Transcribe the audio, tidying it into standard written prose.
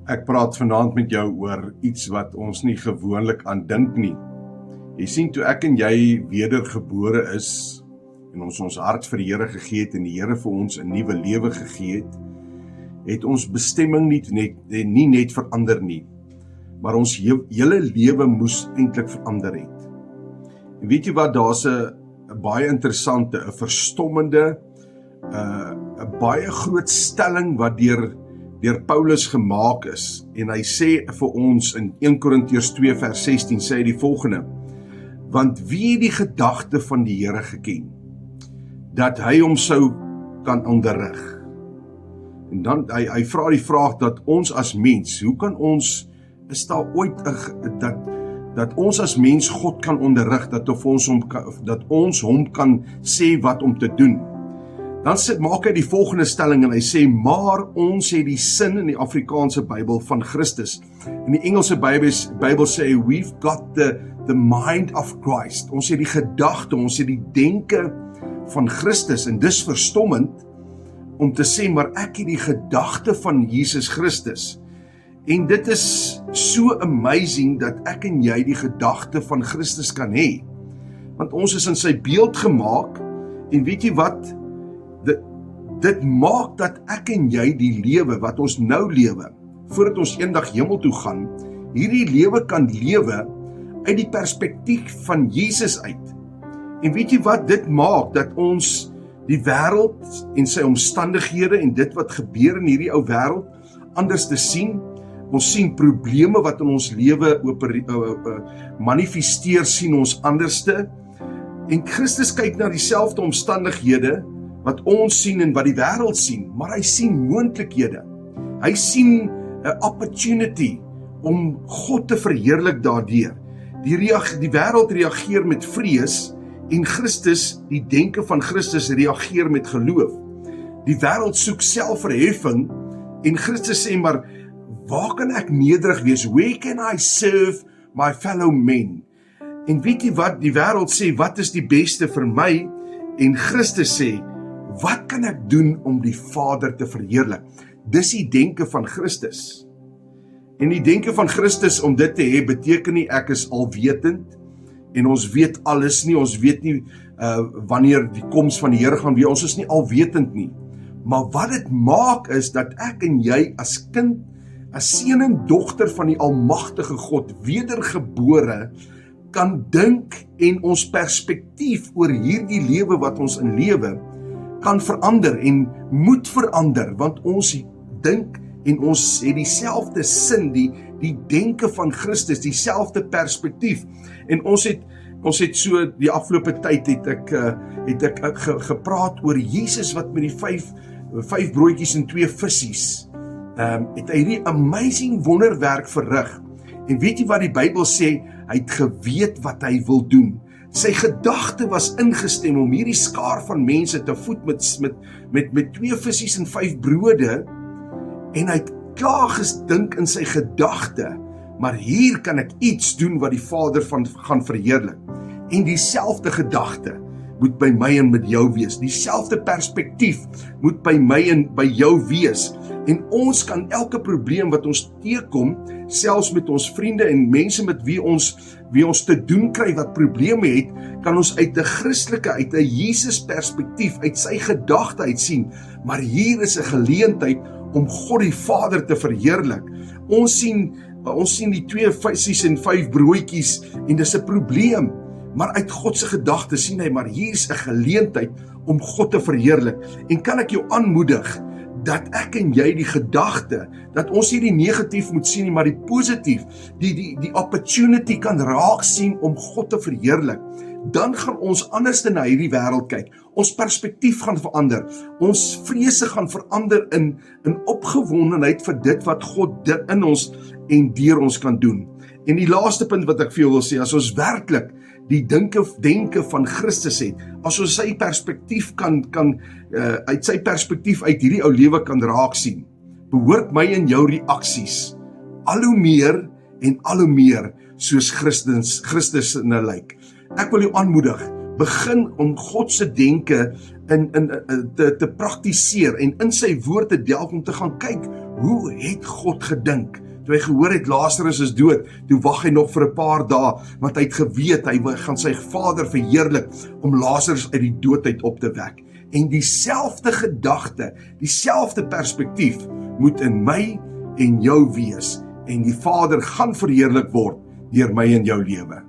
Ek praat vanaand met jou oor iets wat ons nie gewoonlik aan dink nie. Jy sien, toe ek en jy wedergebore is en ons hart vir die Here gegee het en die Here vir ons 'n nuwe lewe gegee het ons bestemming nie net verander nie, maar ons hele lewe moes eintlik verander het. En weet jy wat, daar's 'n baie interessante, 'n verstommende, 'n baie groot stelling wat deur Paulus gemaak is, en hy sê vir ons in 1 Korintiërs 2 vers 16, sê hy die volgende: want wie het die gedagte van die Here geken, dat hy hom sou kan onderrig? En dan, hy vra die vraag dat ons as mens, hoe kan ons, is daar ooit, dat ons as mens God kan onderrig, dat ons hom kan sê wat om te doen? Dan maak hy die volgende stelling en hy sê, maar ons het die sin in die Afrikaanse Bybel van Christus. In die Engelse Bybel sê, we've got the mind of Christ. Ons het die gedagte, ons het die denke van Christus, en dis verstommend om te sê, maar ek het die gedagte van Jesus Christus. En dit is so amazing dat ek en jy die gedagte van Christus kan hê. Want ons is in sy beeld gemaak, en weet jy wat? Dit maak dat ek en jy die lewe wat ons nou lewe, voordat ons eendag hemel toe gaan, hierdie lewe kan lewe uit die perspektief van Jesus uit. En weet jy wat? Dit maak dat ons die wêreld en sy omstandighede en dit wat gebeur in hierdie ou wêreld anders te sien. Ons sien probleme wat in ons lewe manifesteer, sien ons anderste. En Christus kyk na dieselfde omstandighede wat ons sien en wat die wêreld sien, maar hy sien moontlikhede. Hy sien 'n opportunity om God te verheerlik daardeur. Die wêreld reageer met vrees, en Christus, die denke van Christus reageer met geloof. Die wêreld soek selfverheffing, en Christus sê, maar waar kan ek nederig wees? Where can I serve my fellow men? En weet jy wat? Die wêreld sê, wat is die beste vir my? En Christus sê, wat kan ek doen om die Vader te verheerlik? Dis die denke van Christus. En die denke van Christus, om dit te hê, beteken nie ek is alwetend, en ons weet alles nie, ons weet nie wanneer die koms van die Here gaan wees, ons is nie alwetend nie. Maar wat dit maak is, dat ek en jy as kind, as seun en dogter van die almagtige God, wedergebore, kan dink en ons perspektief oor hierdie lewe wat ons in lewe, kan verander en moet verander, want ons dink en ons het dieselfde sin, die denke van Christus, dieselfde perspektief. En ons het so, die afgelope tyd het ek gepraat oor Jesus wat met die 5 broodjies en 2 vissies, het hy die amazing wonderwerk verrig. En weet jy wat die Bybel sê? Hy het geweet wat hy wil doen. Sy gedagte was ingestem om hierdie skaar van mense te voed met 2 vissies en 5 brode, en hy het klaar gedink in sy gedagte, maar hier kan ek iets doen wat die Vader gaan verheerlik. En dieselfde gedagte moet by my en met jou wees. Dieselfde perspektief moet by my en by jou wees. En ons kan elke probleem wat ons teekom, selfs met ons vriende en mense met wie ons te doen kry wat probleme het, kan ons uit 'n Christelike, uit 'n Jesus perspektief, uit sy gedagte uit sien, maar hier is 'n geleentheid om God die Vader te verheerlik. Ons sien die 2 vissies en 5 broodjies, en dis 'n probleem, maar uit God se gedagte sien hy, maar hier is 'n geleentheid om God te verheerlik. En kan ek jou aanmoedig, dat ek en jy die gedagte, dat ons nie die negatief moet sien nie, maar die positief, die opportunity kan raak sien om God te verheerlik. Dan gaan ons anders na hierdie wêreld kyk. Ons perspektief gaan verander. Ons vrese gaan verander in opgewondenheid vir dit wat God in ons en deur ons kan doen. En die laaste punt wat ek vir jou wil sê, as ons werklik die denke van Christus het, as ons sy perspektief uit sy perspektief uit hierdie ou lewe kan raak sien, behoort my en jou reaksies al hoe meer en al hoe meer soos Christus in 'n lyk. Ek wil jou aanmoedig, begin om God se denke te praktiseer en in sy woord te delf om te gaan kyk, hoe het God gedink? Toe hy gehoor het Lazarus is dood, toe wag hy nog vir 'n paar dae, want hy het geweet, hy gaan sy Vader verheerlik, om Lazarus uit die doodheid op te wek. En dieselfde gedagte, dieselfde perspektief, moet in my en jou wees, en die Vader gaan verheerlik word, deur my en jou lewe.